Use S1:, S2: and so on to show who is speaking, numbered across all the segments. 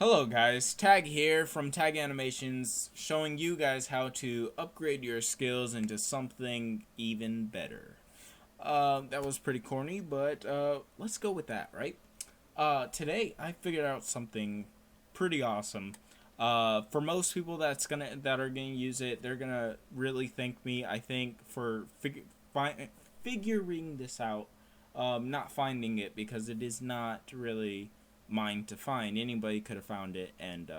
S1: Hello guys, Tag here from Tag Animations, showing you guys how to upgrade your skills into something even better. That was pretty corny, but let's go with that, right? Today I figured out something pretty awesome. For most people that are gonna use it, they're gonna really thank me. I think for figuring this out, not finding it because it is not really mine to find. Anybody could have found it and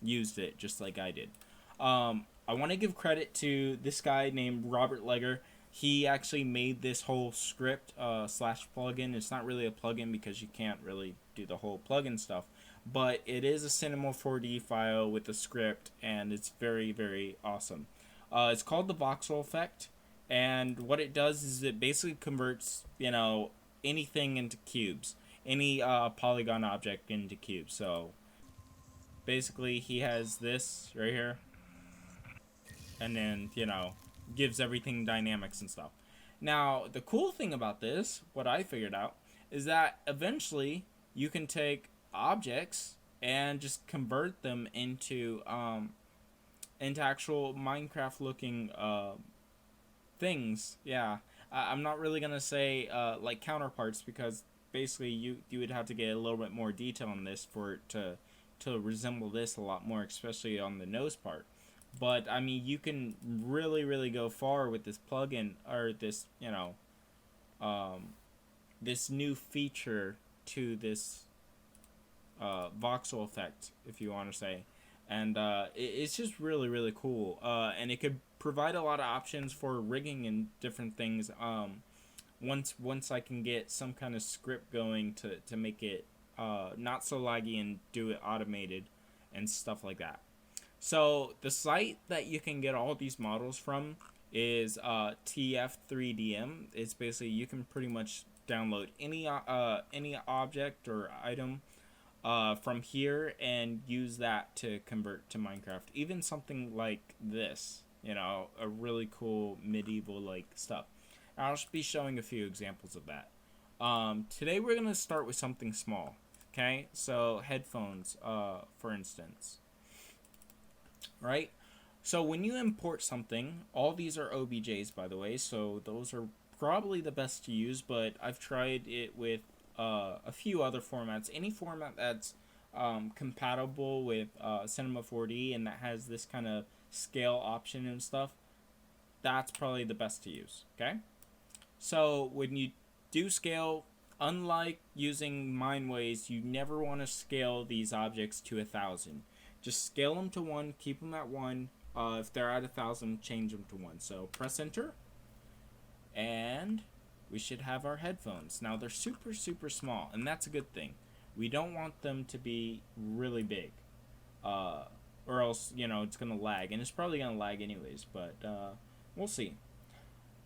S1: used it just like I did. I want to give credit to this guy named Robert Legger. He actually made this whole script slash plugin. It's not really a plugin because you can't really do the whole plugin stuff, but it is a Cinema4D file with a script, and it's very, very awesome. It's called the Voxel Effect, and what it does is it basically converts, anything into cubes, any polygon object into cubes. So basically, he has this right here, and then gives everything dynamics and stuff. Now, the cool thing about this, what I figured out, is that eventually you can take objects and just convert them into actual Minecraft looking things. Yeah, I'm not really gonna say like counterparts, because basically you would have to get a little bit more detail on this for it to resemble this a lot more, especially on the nose part. But I mean, you can really go far with this plugin, or this this new feature to this voxel effect, if you want to say. And it's just really cool, and it could provide a lot of options for rigging and different things. Once I can get some kind of script going to make it not so laggy and do it automated and stuff like that. So the site that you can get all these models from is TF3DM. It's basically, you can pretty much download any object or item from here and use that to convert to Minecraft. Even something like this, a really cool medieval like stuff. I'll be showing a few examples of that. Today we're gonna start with something small. Okay, so headphones, for instance. Right? So when you import something, all these are OBJs, by the way, so those are probably the best to use, but I've tried it with a few other formats. Any format that's compatible with Cinema4D and that has this kind of scale option and stuff, that's probably the best to use, okay? So when you do scale, unlike using Mineways, you never want to scale these objects to 1,000. Just scale them to 1, keep them at 1. If they're at 1,000, change them to 1. So press enter, and we should have our headphones. Now they're super small, and that's a good thing. We don't want them to be really big, or else it's gonna lag, and it's probably gonna lag anyways. But we'll see.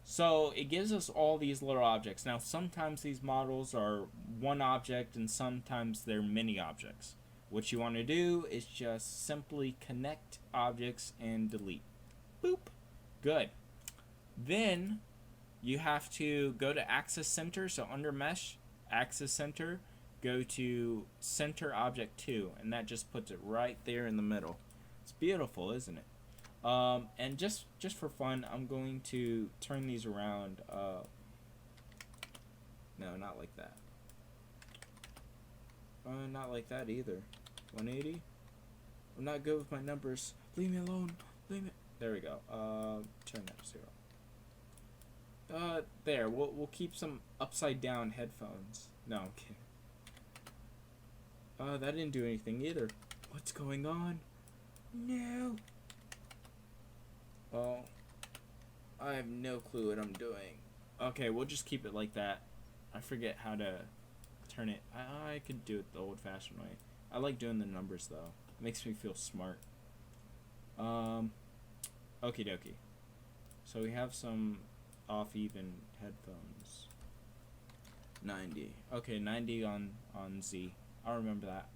S1: So it gives us all these little objects. Now sometimes these models are one object, and sometimes they're many objects. What you want to do is just simply connect objects and delete. Boop. Good. Then you have to go to Axis Center. So under Mesh, Axis Center, go to Center Object 2, and that just puts it right there in the middle. It's beautiful, isn't it? And just for fun, I'm going to turn these around. No, not like that. Not like that either. 180. I'm not good with my numbers. Leave me alone. Leave me. There we go. Turn that to 0. There. We'll keep some upside down headphones. No, I'm kidding. That didn't do anything either. What's going on? No. Well, I have no clue what I'm doing. Okay, we'll just keep it like that. I forget how to turn it. I could do it the old-fashioned way. I like doing the numbers though. It makes me feel smart. Okie dokie. So we have some off-even headphones. 90. Okay, 90 on Z. I'll remember that.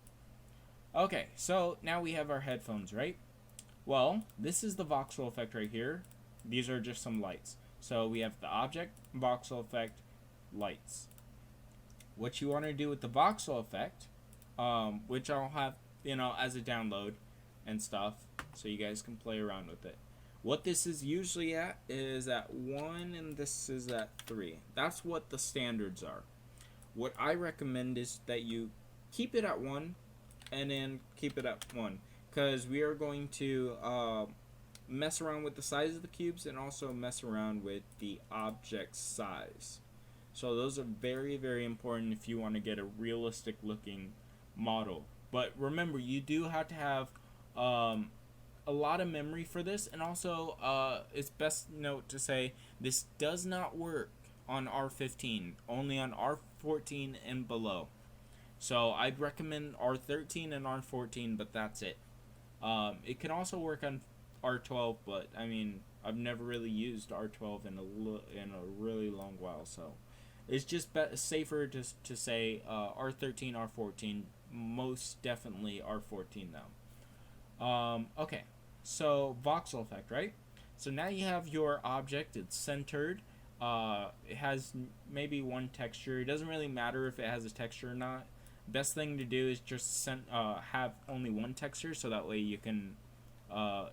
S1: Okay, so now we have our headphones, right? Well, this is the voxel effect right here. These are just some lights. So we have the object, voxel effect, lights. What you want to do with the voxel effect, which I'll have you know, as a download and stuff, so you guys can play around with it. What this is usually at is at 1, and this is at 3. That's what the standards are. What I recommend is that you keep it at 1, and then keep it at 1, because we are going to mess around with the size of the cubes and also mess around with the object size. So those are very, very important if you want to get a realistic looking model. But remember, you do have to have a lot of memory for this, and also it's best note to say this does not work on R15, only on R14 and below. So I'd recommend R13 and R14, but that's it. It can also work on R12, but I mean, I've never really used R12 in a really long while, so it's just safer to say R13, R14, most definitely R14 though. Okay, so voxel effect, right? So now you have your object, it's centered. It has maybe one texture. It doesn't really matter if it has a texture or not. Best thing to do is just have only one texture, so that way you can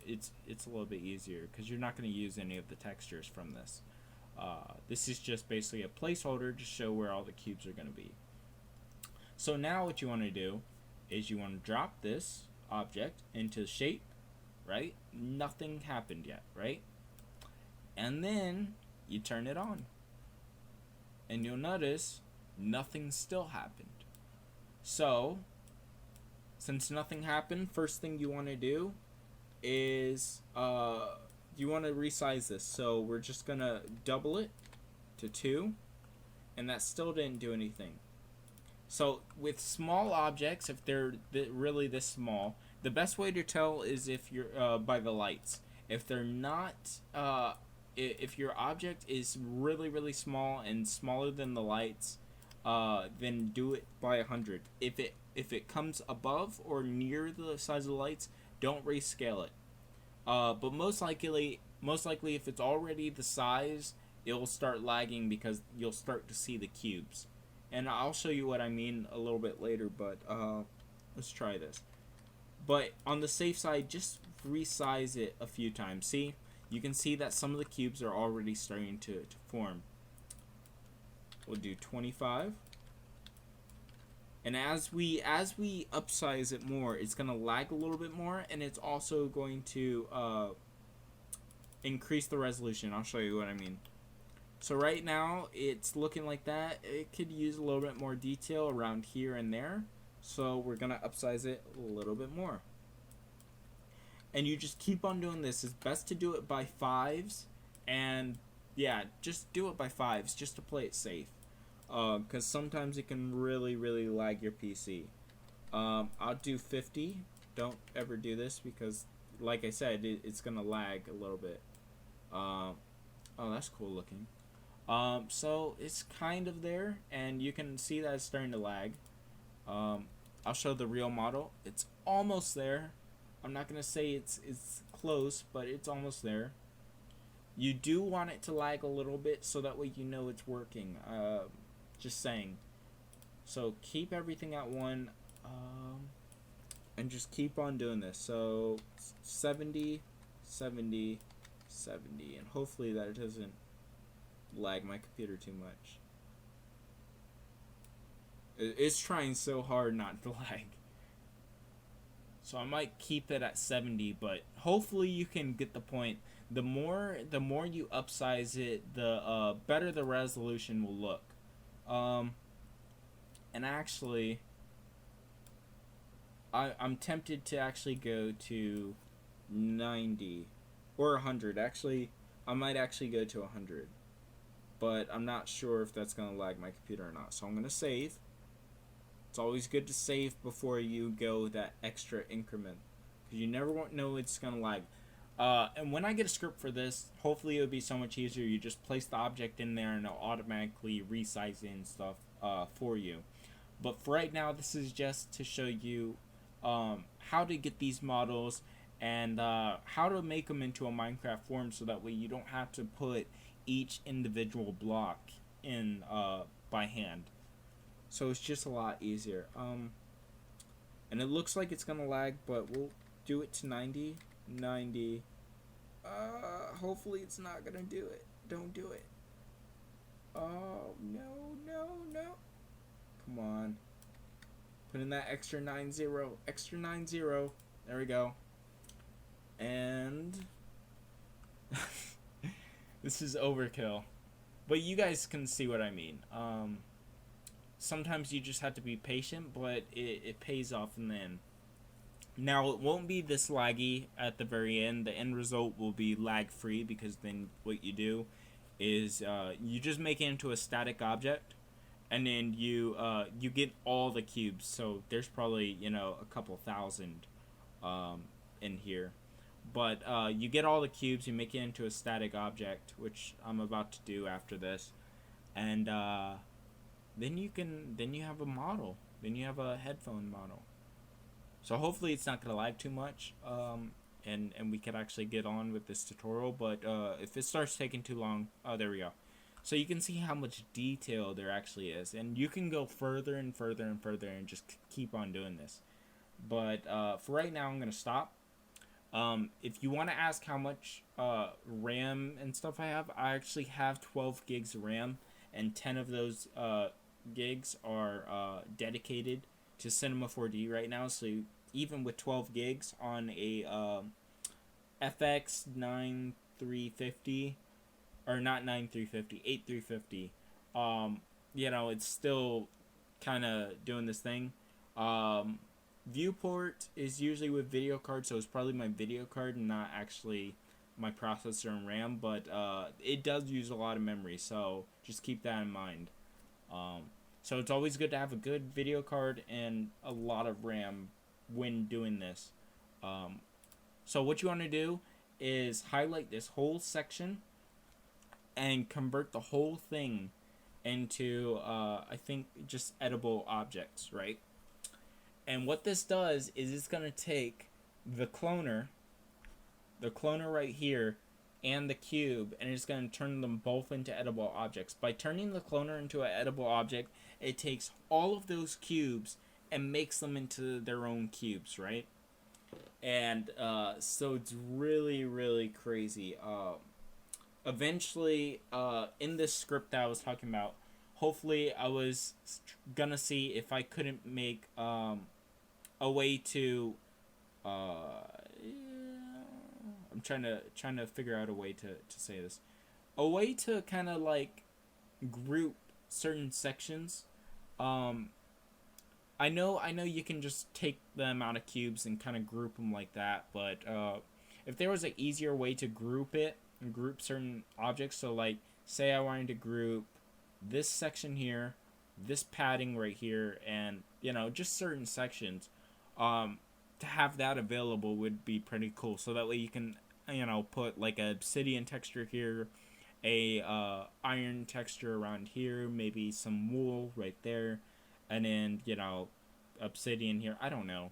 S1: it's a little bit easier because you're not going to use any of the textures from this. This is just basically a placeholder to show where all the cubes are going to be. So now what you want to do is you want to drop this object into shape, right? Nothing happened yet, right? And then you turn it on, and you'll notice nothing still happened. So since nothing happened, first thing you want to do is you want to resize this. So we're just gonna double it to 2, and that still didn't do anything. So with small objects, if they're really this small, the best way to tell is if you're by the lights. If they're not, if your object is really, really small and smaller than the lights, then do it by 100. If it comes above or near the size of the lights, don't rescale it. But most likely if it's already the size, it'll start lagging because you'll start to see the cubes. And I'll show you what I mean a little bit later, but let's try this. But on the safe side, just resize it a few times. See? You can see that some of the cubes are already starting to form. We'll do 25. And as we upsize it more, it's going to lag a little bit more, and it's also going to increase the resolution. I'll show you what I mean. So right now, it's looking like that. It could use a little bit more detail around here and there. So we're going to upsize it a little bit more. And you just keep on doing this. It's best to do it by 5s. And yeah, just do it by 5s just to play it safe. Because sometimes it can really, really lag your PC. I'll do 50. Don't ever do this because, like I said, it's going to lag a little bit. Oh, that's cool looking. So it's kind of there, and you can see that it's starting to lag. I'll show the real model. It's almost there. I'm not going to say it's close, but it's almost there. You do want it to lag a little bit so that way you know it's working. Just saying. So keep everything at 1, and just keep on doing this. So 70, 70, 70, and hopefully that doesn't lag my computer too much. It's trying so hard not to lag. So I might keep it at 70, but hopefully you can get the point. The more you upsize it, the better the resolution will look. And actually, I'm tempted to actually go to 90 or 100. Actually, I might actually go to 100, but I'm not sure if that's gonna lag my computer or not. So I'm gonna save. It's always good to save before you go that extra increment, because you never know it's gonna lag. And when I get a script for this, hopefully it'll be so much easier. You just place the object in there and it'll automatically resize it and stuff for you. But for right now, this is just to show you how to get these models and how to make them into a Minecraft form, so that way you don't have to put each individual block in by hand. So it's just a lot easier. And it looks like it's gonna lag, but we'll do it to 90. 90. Hopefully it's not gonna do it. Don't do it. Oh, no, no, no. Come on. Put in that extra 90. Extra 90. There we go. And this is overkill. But you guys can see what I mean. Sometimes you just have to be patient, but it pays off in the end. Now, it won't be this laggy at the very end. The end result will be lag-free, because then what you do is you just make it into a static object, and then you get all the cubes. So there's probably, a couple thousand in here. But you get all the cubes, you make it into a static object, which I'm about to do after this. And then you have a model. Then you have a headphone model. So hopefully it's not going to lag too much, and we could actually get on with this tutorial. But if it starts taking too long, oh, there we go. So you can see how much detail there actually is, and you can go further and further and further and just keep on doing this. But for right now, I'm going to stop. If you want to ask how much RAM and stuff I actually have 12 gigs of RAM, and 10 of those gigs are dedicated to Cinema4D right now. So even with 12 gigs on a FX 9350, or not 9350, 8350, it's still kind of doing this thing. Viewport is usually with video card, so it's probably my video card and not actually my processor and RAM, but it does use a lot of memory, so just keep that in mind. So it's always good to have a good video card and a lot of RAM when doing this. So what you want to do is highlight this whole section and convert the whole thing into, I think, just editable objects, right? And what this does is it's going to take the cloner right here, and the cube, and it's going to turn them both into edible objects. By turning the cloner into an edible object, it takes all of those cubes and makes them into their own cubes, right? And so it's really, really crazy. Eventually, in this script that I was talking about, hopefully I was gonna see if I couldn't make a way to I'm trying to figure out a way to say this. A way to kind of like group certain sections. I know you can just take the amount of cubes and kind of group them like that, but if there was an easier way to group it and group certain objects, so like say I wanted to group this section here, this padding right here, and just certain sections, to have that available would be pretty cool. So that way you can put like a obsidian texture here, a iron texture around here, maybe some wool right there, and then obsidian here. I don't know.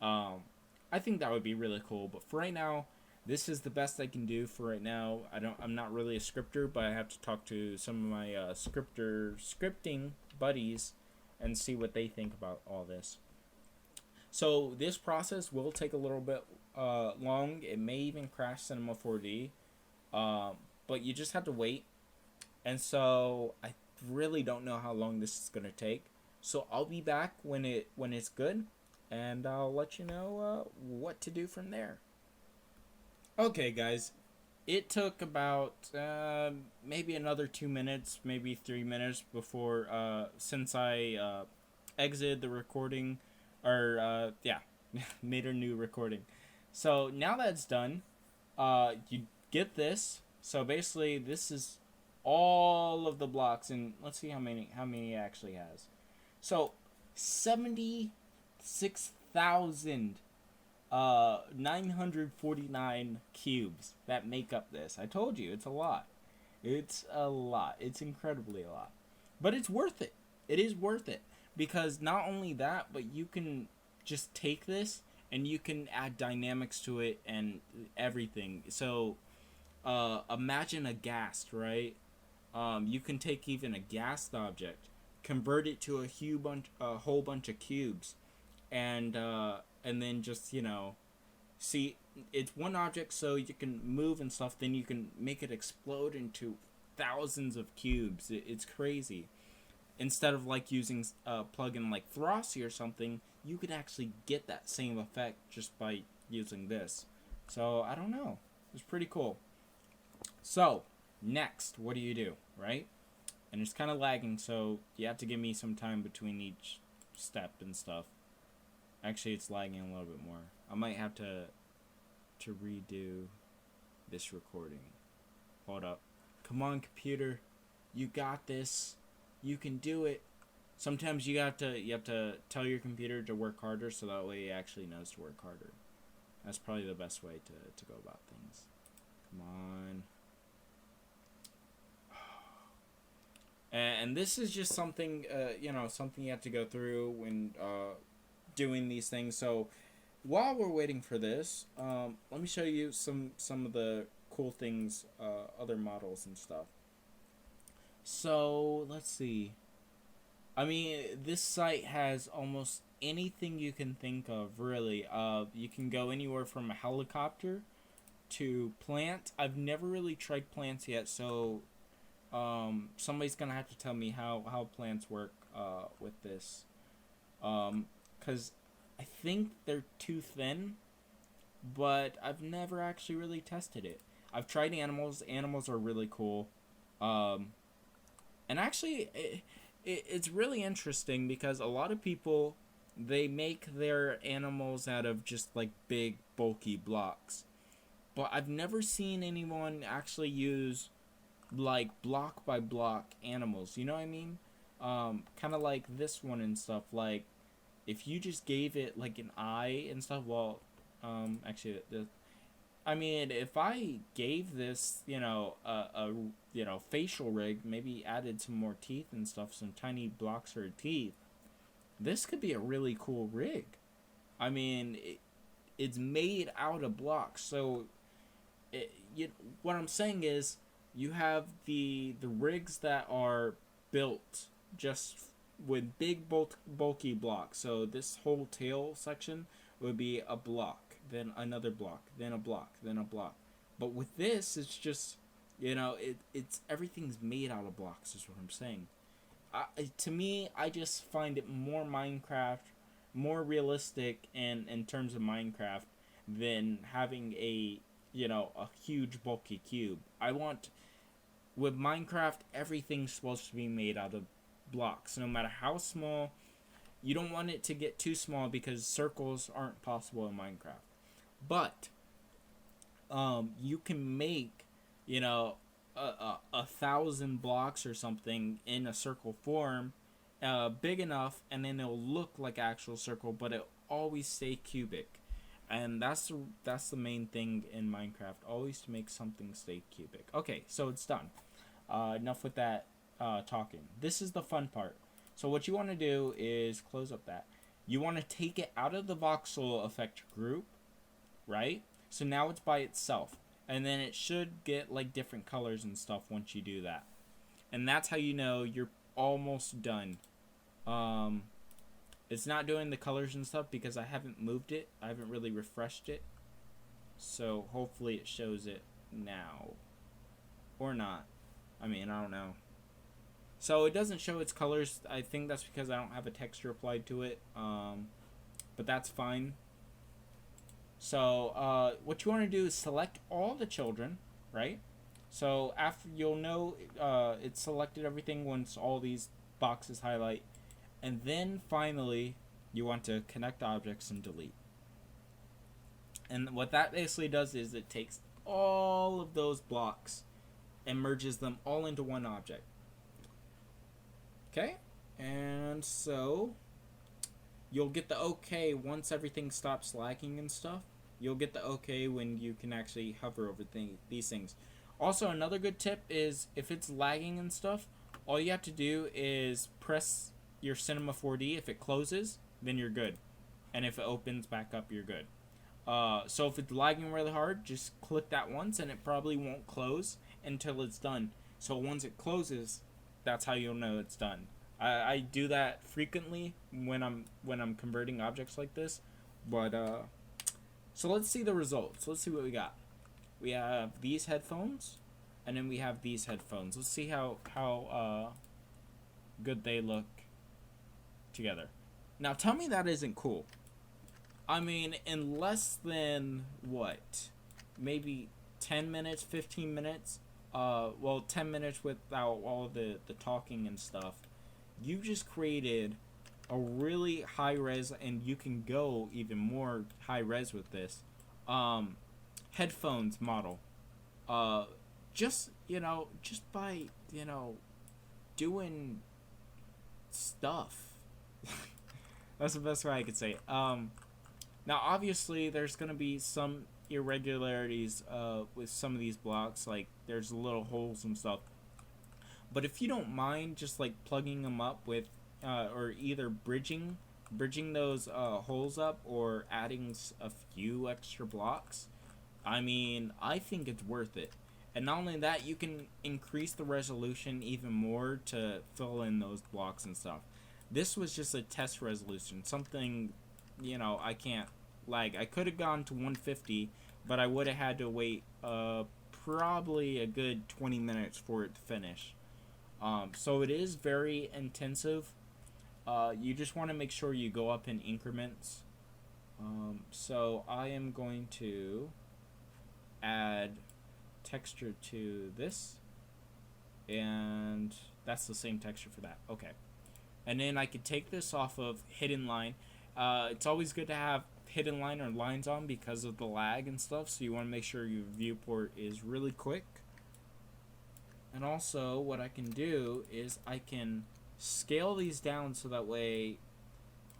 S1: I think that would be really cool, but for right now, this is the best I can do for right now. I'm not really a scripter, but I have to talk to some of my scripting buddies and see what they think about all this. So this process will take a little bit long. It may even crash Cinema4D, but you just have to wait. And so I really don't know how long this is gonna take. So I'll be back when it's good, and I'll let you know what to do from there. Okay, guys, it took about maybe another 2 minutes, maybe 3 minutes before since I exited the recording, or made a new recording. So now that's done, you get this. So basically, this is all of the blocks, and let's see how many it actually has. So 76,949 cubes that make up this. I told you, it's a lot. It's a lot. It's incredibly a lot. But it's worth it. It is worth it. Because not only that, but you can just take this and you can add dynamics to it and everything. So imagine a ghast, right? You can take even a ghast object, convert it to a whole bunch of cubes, and then just, see, it's one object, so you can move and stuff. Then you can make it explode into thousands of cubes. It's crazy. Instead of like using a plugin like Throsy or something, you could actually get that same effect just by using this. So I don't know. It's pretty cool. So next, what do? Right? And it's kind of lagging, so you have to give me some time between each step and stuff. Actually, it's lagging a little bit more. I might have to redo this recording. Hold up. Come on, computer. You got this. You can do it. Sometimes you have to tell your computer to work harder, so that way it actually knows to work harder. That's probably the best way to go about things. Come on. And this is just something, something you have to go through when doing these things. So while we're waiting for this, let me show you some of the cool things, other models and stuff. So let's see. I mean, this site has almost anything you can think of, really. You can go anywhere from a helicopter to plant. I've never really tried plants yet, so somebody's gonna have to tell me how plants work with this, because I think they're too thin, but I've never actually really tested it. I've tried animals. Animals are really cool, and actually it's really interesting because a lot of people, they make their animals out of just like big bulky blocks, but I've never seen anyone actually use like block by block animals, you know what I mean? Kind of like this one and stuff. Like if you just gave it like an eye and stuff, well, actually, I mean, if I gave this, a facial rig, maybe added some more teeth and stuff, some tiny blocks for teeth, this could be a really cool rig. I mean, it's made out of blocks, so what I'm saying is, you have the rigs that are built just with big bulky blocks. So this whole tail section would be a block, then another block, then a block, then a block. But with this, it's just, it's everything's made out of blocks is what I'm saying. To me, I just find it more Minecraft, more realistic in terms of Minecraft than having a huge bulky cube. With Minecraft, everything's supposed to be made out of blocks, no matter how small. You don't want it to get too small because circles aren't possible in Minecraft. But you can make, a 1,000 blocks or something in a circle form, big enough, and then it'll look like actual circle, but it'll always stay cubic. And that's the main thing in Minecraft, always to make something stay cubic. Okay, so it's done. Enough with that talking. This is the fun part. So what you want to do is close up that. You want to take it out of the Voxel Effect group, right? So now it's by itself. And then it should get like different colors and stuff once you do that. And that's how you know you're almost done. It's not doing the colors and stuff because I haven't moved it. I haven't really refreshed it. So hopefully it shows it now. Or not. I mean, I don't know. So it doesn't show its colors. I think that's because I don't have a texture applied to it. But that's fine. So what you want to do is select all the children, right? So after you'll know it's selected everything once all these boxes highlight. And then finally, you want to connect objects and delete. And what that basically does is it takes all of those blocks and merges them all into one object. Okay? And so you'll get the okay once everything stops lagging and stuff. You'll get the okay when you can actually hover over these things. Also, another good tip is if it's lagging and stuff, all you have to do is press your Cinema4D. If it closes, then you're good. And if it opens back up, you're good. So if it's lagging really hard, just click that once and it probably won't close until it's done. So once it closes, that's how you'll know it's done. I do that frequently when I'm converting objects like this. But so let's see the results. Let's see what we got. We have these headphones, and then we have these headphones. Let's see how good they look together. Now tell me that isn't cool. I mean, in less than what? Maybe 10 minutes, 15 minutes? Well, 10 minutes without all the talking and stuff. You just created a really high res, and you can go even more high res with this. Headphones model. Just, just by, doing stuff. That's the best way I could say it. Now, obviously, there's going to be some irregularities with some of these blocks. Like, there's little holes and stuff. But if you don't mind just, like, plugging them up with, or either bridging those holes up or adding a few extra blocks, I mean, I think it's worth it. And not only that, you can increase the resolution even more to fill in those blocks and stuff. This was just a test resolution, something, I can't, like, I could have gone to 150, but I would have had to wait probably a good 20 minutes for it to finish. So it is very intensive. You just want to make sure you go up in increments. So I am going to add texture to this, and that's the same texture for that. Okay. And then I could take this off of hidden line. It's always good to have hidden line or lines on because of the lag and stuff, so you want to make sure your viewport is really quick. And also what I can do is I can scale these down so that way,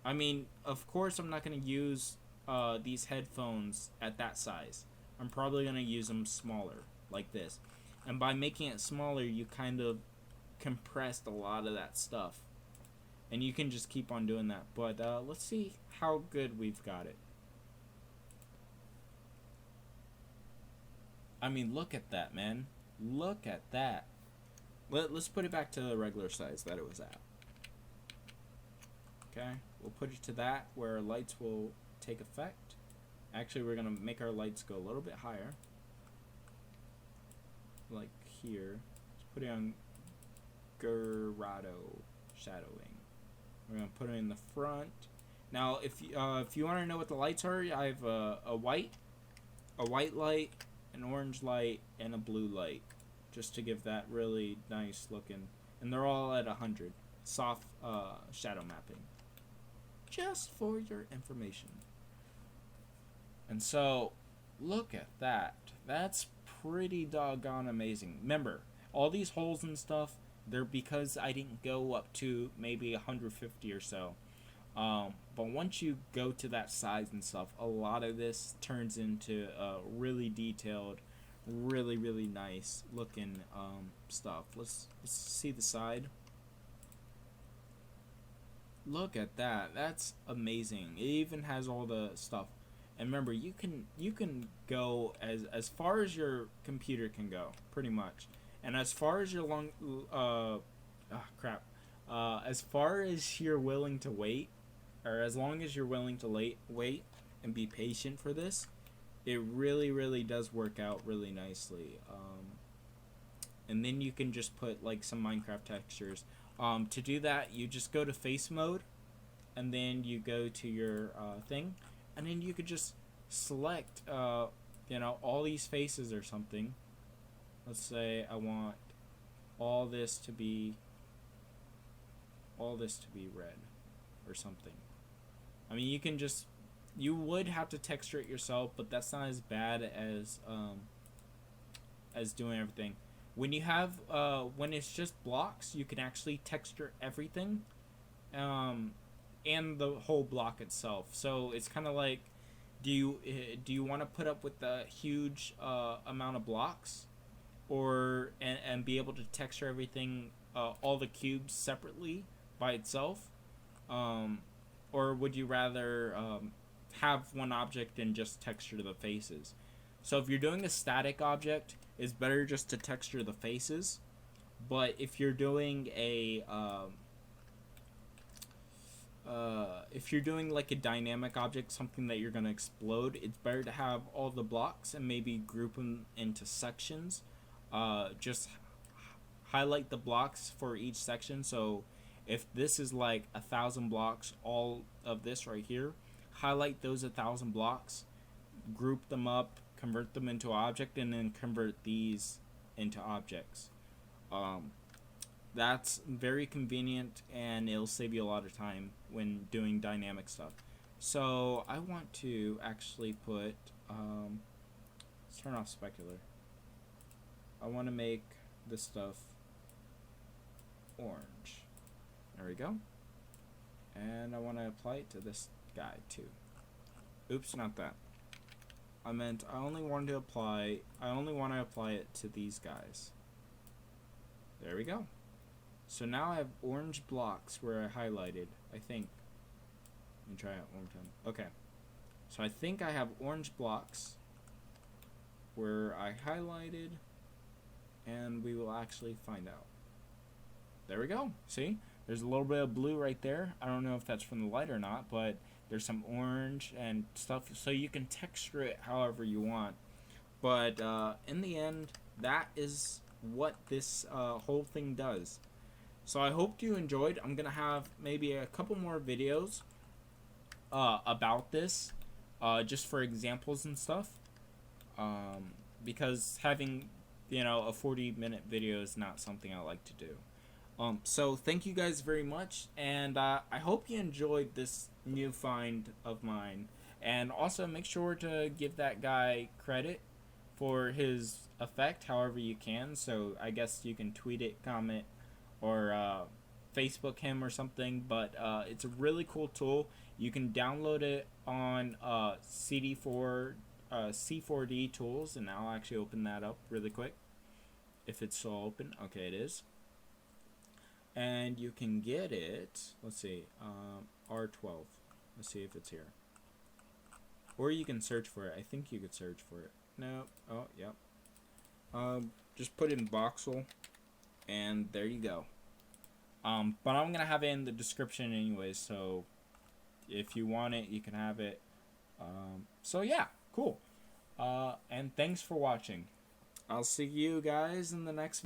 S1: I mean, of course I'm not going to use these headphones at that size. I'm probably going to use them smaller, like this. And by making it smaller, you kind of compressed a lot of that stuff. And you can just keep on doing that. But let's see how good we've got it. I mean, look at that, man. Look at that. Let's put it back to the regular size that it was at. Okay, we'll put it to that where our lights will take effect. Actually, we're going to make our lights go a little bit higher. Like here. Let's put it on Grado shadowing. We're going to put it in the front. Now, if you want to know what the lights are, I have a white light, an orange light, and a blue light. Just to give that really nice looking. And they're all at 100. Soft shadow mapping. Just for your information. And so, look at that. That's pretty doggone amazing. Remember, all these holes and stuff, they're because I didn't go up to maybe 150 or so. But once you go to that size and stuff, a lot of this turns into really detailed, really, really nice looking stuff. Let's see the side. Look at that. That's amazing. It even has all the stuff. And remember, you can go as far as your computer can go, pretty much. And as far as your as far as you're willing to wait, or as long as you're willing to wait and be patient for this, it really, really does work out really nicely. And then you can just put like some Minecraft textures. To do that, you just go to face mode, and then you go to your thing, and then you could just select all these faces or something. Let's say I want all this to be red or something. I mean, you would have to texture it yourself, but that's not as bad as doing everything. When you have when it's just blocks, you can actually texture everything, and the whole block itself. So it's kind of like, do you want to put up with the huge amount of blocks, or and be able to texture everything, all the cubes separately by itself, or would you rather have one object and just texture the faces? So if you're doing a static object, it's better just to texture the faces. But if you're doing a if you're doing like a dynamic object, something that you're gonna explode, it's better to have all the blocks and maybe group them into sections. Just highlight the blocks for each section. So if this is like 1,000 blocks, all of this right here, highlight those 1,000 blocks, group them up, convert them into object, and then convert these into objects. That's very convenient, and it'll save you a lot of time when doing dynamic stuff. So I want to actually put, let's turn off specular. I want to make this stuff orange. There we go. And I want to apply it to this guy too. Oops, not that. I meant I only want to apply it to these guys. There we go. So now I have orange blocks where I highlighted, I think. Let me try it one more time. Okay. So I think I have orange blocks where I highlighted, and we will actually find out. There we go. See? There's a little bit of blue right there. I don't know if that's from the light or not, but there's some orange and stuff, so you can texture it however you want. But in the end, that is what this whole thing does. So I hope you enjoyed. I'm gonna have maybe a couple more videos about this, just for examples and stuff, because having, you know, a 40-minute video is not something I like to do. So thank you guys very much, and I hope you enjoyed this new find of mine. And also make sure to give that guy credit for his effect however you can. So I guess you can tweet it, comment, or Facebook him or something. But it's a really cool tool. You can download it on C4D tools, and I'll actually open that up really quick if it's still open. Okay, it is. And you can get it, let's see, R12. Let's see if it's here. Or you can search for it. I think you could search for it. No. Oh, yep. Just put in Voxel, and there you go. But I'm gonna have it in the description anyways, so if you want it, you can have it. So yeah, cool. And thanks for watching. I'll see you guys in the next